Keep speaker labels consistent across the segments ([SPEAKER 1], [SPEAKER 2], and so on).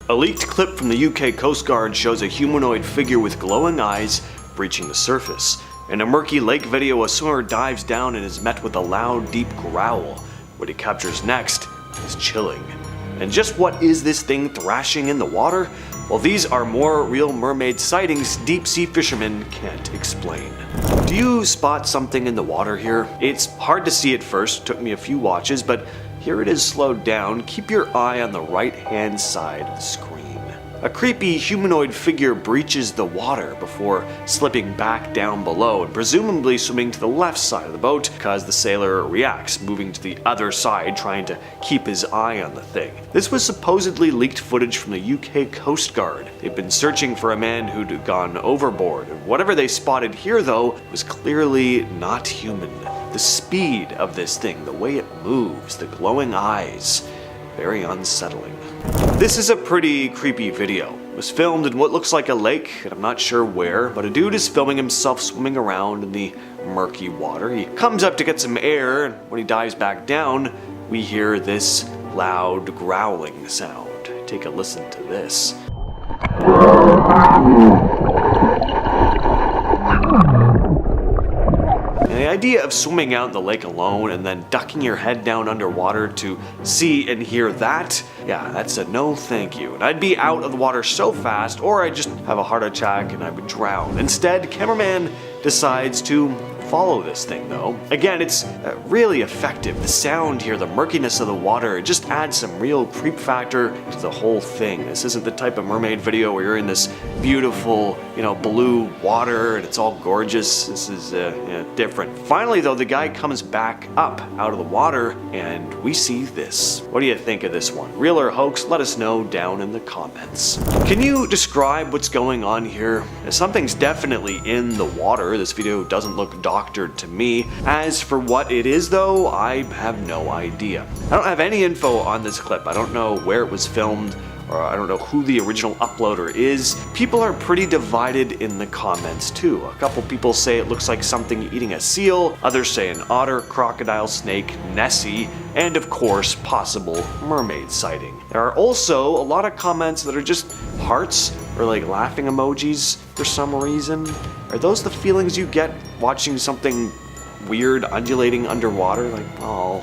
[SPEAKER 1] A leaked clip from the UK Coast Guard shows a humanoid figure with glowing eyes breaching the surface. In a murky lake video, a swimmer dives down and is met with a loud, deep growl. What he captures next is chilling. And just what is this thing thrashing in the water? Well, these are more real mermaid sightings deep-sea fishermen can't explain. Do you spot something in the water here? It's hard to see at first, took me a few watches, but here it is slowed down. Keep your eye on the right-hand side of the screen. A creepy humanoid figure breaches the water before slipping back down below and presumably swimming to the left side of the boat because the sailor reacts, moving to the other side trying to keep his eye on the thing. This was supposedly leaked footage from the UK Coast Guard. They've been searching for a man who'd gone overboard. Whatever they spotted here though was clearly not human. The speed of this thing, the way it moves, the glowing eyes, very unsettling. This is a pretty creepy video. It was filmed in what looks like a lake, and I'm not sure where, but a dude is filming himself swimming around in the murky water. He comes up to get some air, and when he dives back down, we hear this loud growling sound. Take a listen to this. And the idea of swimming out in the lake alone and then ducking your head down underwater to see and hear that, yeah, that's a no thank you. And I'd be out of the water so fast, or I'd just have a heart attack and I would drown. Instead, cameraman decides to follow this thing though. Again, it's really effective. The sound here, the murkiness of the water, it just adds some real creep factor to the whole thing. This isn't the type of mermaid video where you're in this beautiful, blue water and it's all gorgeous. This is different. Finally though, the guy comes back up out of the water and we see this. What do you think of this one? Real or hoax? Let us know down in the comments. Can you describe what's going on here? Something's definitely in the water. This video doesn't look doctored to me. As for what it is though, I have no idea. I don't have any info on this clip. I don't know where it was filmed, or I don't know who the original uploader is. People are pretty divided in the comments too. A couple people say it looks like something eating a seal, others say an otter, crocodile, snake, Nessie, and of course possible mermaid sighting. There are also a lot of comments that are just hearts or like laughing emojis for some reason. Are those the feelings you get watching something weird undulating underwater? Like, oh.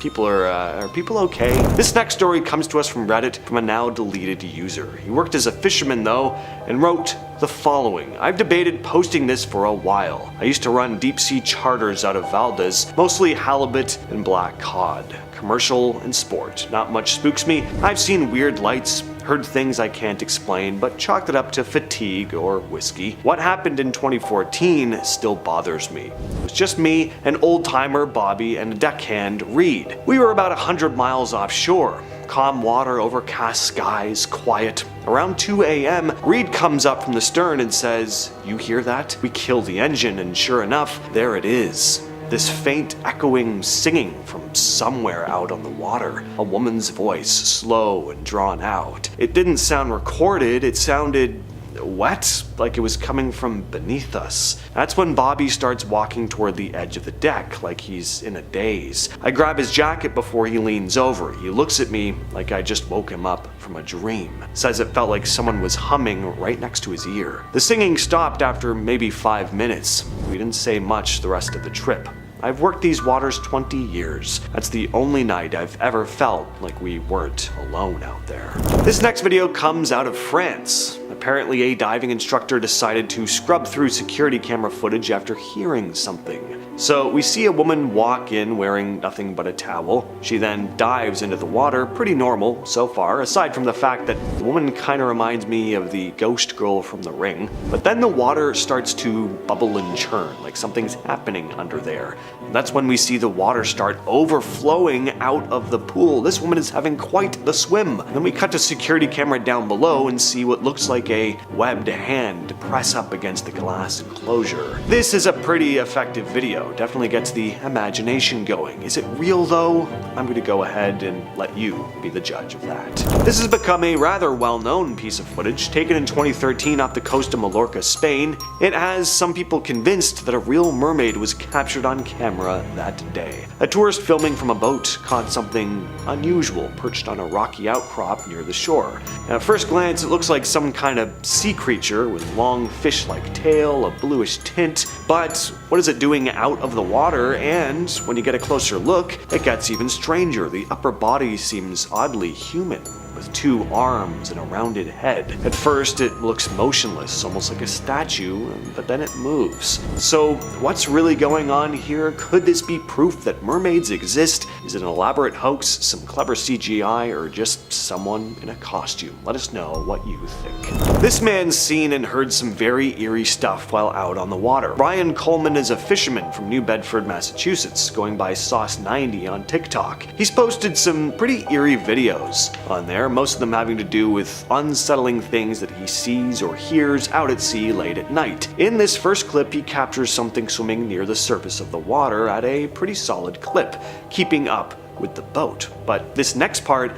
[SPEAKER 1] People are people okay? This next story comes to us from Reddit from a now deleted user. He worked as a fisherman though, and wrote the following. I've debated posting this for a while. I used to run deep sea charters out of Valdez, mostly halibut and black cod. Commercial and sport. Not much spooks me. I've seen weird lights, heard things I can't explain, but chalked it up to fatigue or whiskey. What happened in 2014 still bothers me. It was just me, an old-timer, Bobby, and a deckhand, Reed. We were about 100 miles offshore. Calm water, overcast skies, quiet. Around 2 a.m., Reed comes up from the stern and says, "You hear that?" We kill the engine, and sure enough, there it is. This faint echoing singing from somewhere out on the water. A woman's voice, slow and drawn out. It didn't sound recorded, it sounded wet, like it was coming from beneath us. That's when Bobby starts walking toward the edge of the deck, like he's in a daze. I grab his jacket before he leans over. He looks at me like I just woke him up from a dream. Says it felt like someone was humming right next to his ear. The singing stopped after maybe 5 minutes. We didn't say much the rest of the trip. I've worked these waters 20 years. That's the only night I've ever felt like we weren't alone out there. This next video comes out of France. Apparently a diving instructor decided to scrub through security camera footage after hearing something. So we see a woman walk in wearing nothing but a towel. She then dives into the water, pretty normal so far, aside from the fact that the woman kinda reminds me of the ghost girl from The Ring. But then the water starts to bubble and churn, like something's happening under there. And that's when we see the water start overflowing out of the pool. This woman is having quite the swim. And then we cut to security camera down below and see what looks like a webbed hand press up against the glass enclosure. This is a pretty effective video. video. Definitely gets the imagination going. Is it real though? I'm going to go ahead and let you be the judge of that. This has become a rather well-known piece of footage taken in 2013 off the coast of Mallorca, Spain. It has some people convinced that a real mermaid was captured on camera that day. A tourist filming from a boat caught something unusual perched on a rocky outcrop near the shore. At first glance, it looks like some kind of sea creature with long fish-like tail, a bluish tint, but what is it doing out of the water? And when you get a closer look, it gets even stranger. The upper body seems oddly human, with 2 arms and a rounded head. At first it looks motionless, almost like a statue, but then it moves. So what's really going on here? Could this be proof that mermaids exist? Is it an elaborate hoax, some clever CGI, or just someone in a costume? Let us know what you think. This man's seen and heard some very eerie stuff while out on the water. Ryan Coleman is a fisherman from New Bedford, Massachusetts, going by Sauce90 on TikTok. He's posted some pretty eerie videos on there, most of them having to do with unsettling things that he sees or hears out at sea late at night. In this first clip, he captures something swimming near the surface of the water at a pretty solid clip, keeping up with the boat. But this next part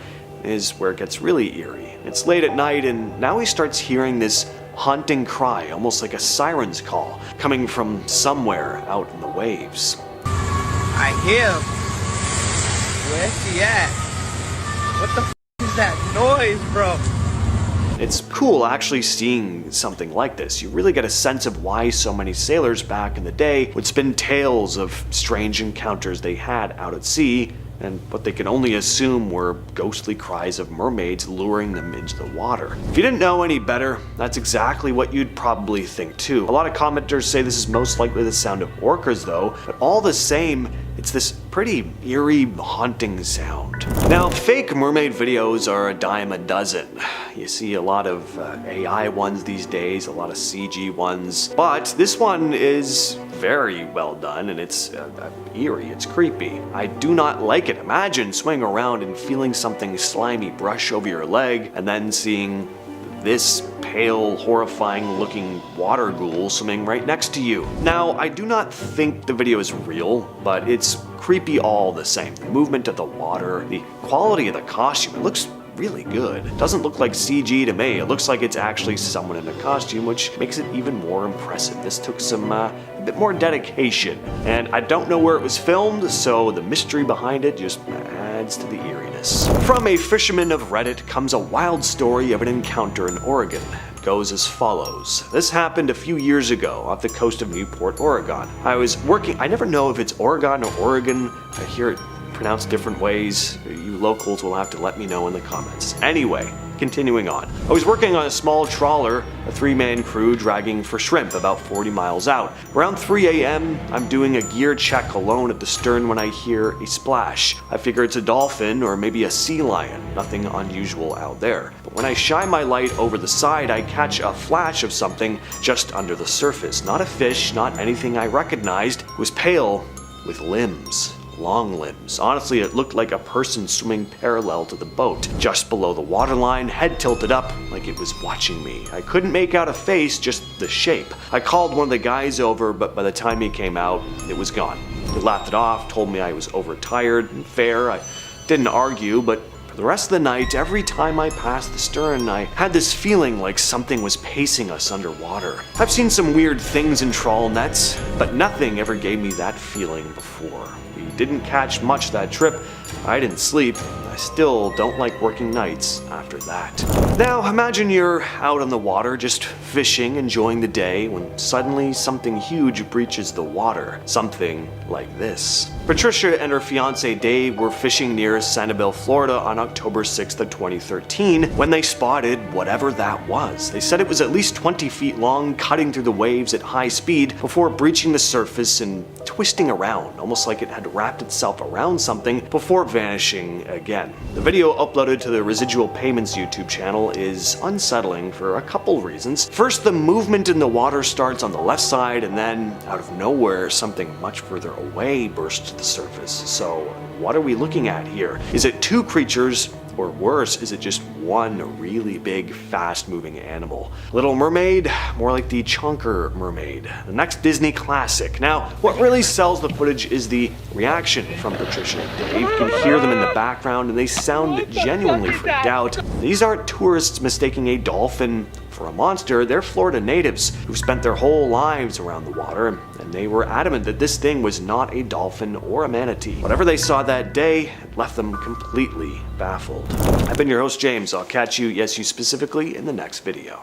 [SPEAKER 1] is where it gets really eerie. It's late at night and now he starts hearing this haunting cry, almost like a siren's call, coming from somewhere out in the waves.
[SPEAKER 2] I hear him. Where's he at? What the f is that noise, bro?
[SPEAKER 1] It's cool actually seeing something like this. You really get a sense of why so many sailors back in the day would spin tales of strange encounters they had out at sea, and what they could only assume were ghostly cries of mermaids luring them into the water. If you didn't know any better, that's exactly what you'd probably think too. A lot of commenters say this is most likely the sound of orcas though, but all the same, it's this pretty eerie, haunting sound. Now, fake mermaid videos are a dime a dozen. You see a lot of AI ones these days, a lot of CG ones, but this one is very well done and it's eerie, it's creepy. I do not like it. Imagine swinging around and feeling something slimy brush over your leg and then seeing this pale, horrifying looking water ghoul swimming right next to you. Now, I do not think the video is real, but it's creepy all the same. The movement of the water, the quality of the costume, it looks really good. It doesn't look like CG to me. It looks like it's actually someone in a costume, which makes it even more impressive. This took some a bit more dedication, and I don't know where it was filmed, so the mystery behind it just adds to the eeriness. From a fisherman of Reddit comes a wild story of an encounter in Oregon. It goes as follows. This happened a few years ago off the coast of Newport, Oregon. I never know if it's Oregon or Oregon. I hear it pronounced different ways. You locals will have to let me know in the comments. Anyway, continuing on. I was working on a small trawler, a 3-man crew dragging for shrimp about 40 miles out. Around 3 a.m., I'm doing a gear check alone at the stern when I hear a splash. I figure it's a dolphin or maybe a sea lion, nothing unusual out there. But when I shine my light over the side, I catch a flash of something just under the surface. Not a fish, not anything I recognized. It was pale with limbs. Long limbs. Honestly, it looked like a person swimming parallel to the boat, just below the waterline, head tilted up like it was watching me. I couldn't make out a face, just the shape. I called one of the guys over, but by the time he came out, it was gone. He laughed it off, told me I was overtired and fair. I didn't argue, but for the rest of the night, every time I passed the stern, I had this feeling like something was pacing us underwater. I've seen some weird things in trawl nets, but nothing ever gave me that feeling before. We didn't catch much that trip. I didn't sleep. I still don't like working nights after that. Now imagine you're out on the water just fishing, enjoying the day, when suddenly something huge breaches the water. Something like this. Patricia and her fiance Dave were fishing near Sanibel, Florida on October 6th of 2013 when they spotted whatever that was. They said it was at least 20 feet long, cutting through the waves at high speed before breaching the surface and twisting around, almost like it had wrapped itself around something before vanishing again. The video uploaded to the Residual Payments YouTube channel is unsettling for a couple reasons. First, the movement in the water starts on the left side and then, out of nowhere, something much further away bursts to the surface. So, what are we looking at here? Is it two creatures Or worse, is it just one really big, fast-moving animal? Little Mermaid, more like the chunker mermaid, the next Disney classic. Now, what really sells the footage is the reaction from Patricia and Dave. You can hear them in the background and they sound genuinely freaked out. These aren't tourists mistaking a dolphin for a monster. They're Florida natives who've spent their whole lives around the water, and they were adamant that this thing was not a dolphin or a manatee. Whatever they saw that day left them completely baffled. I've been your host, James. I'll catch you, yes you specifically, in the next video.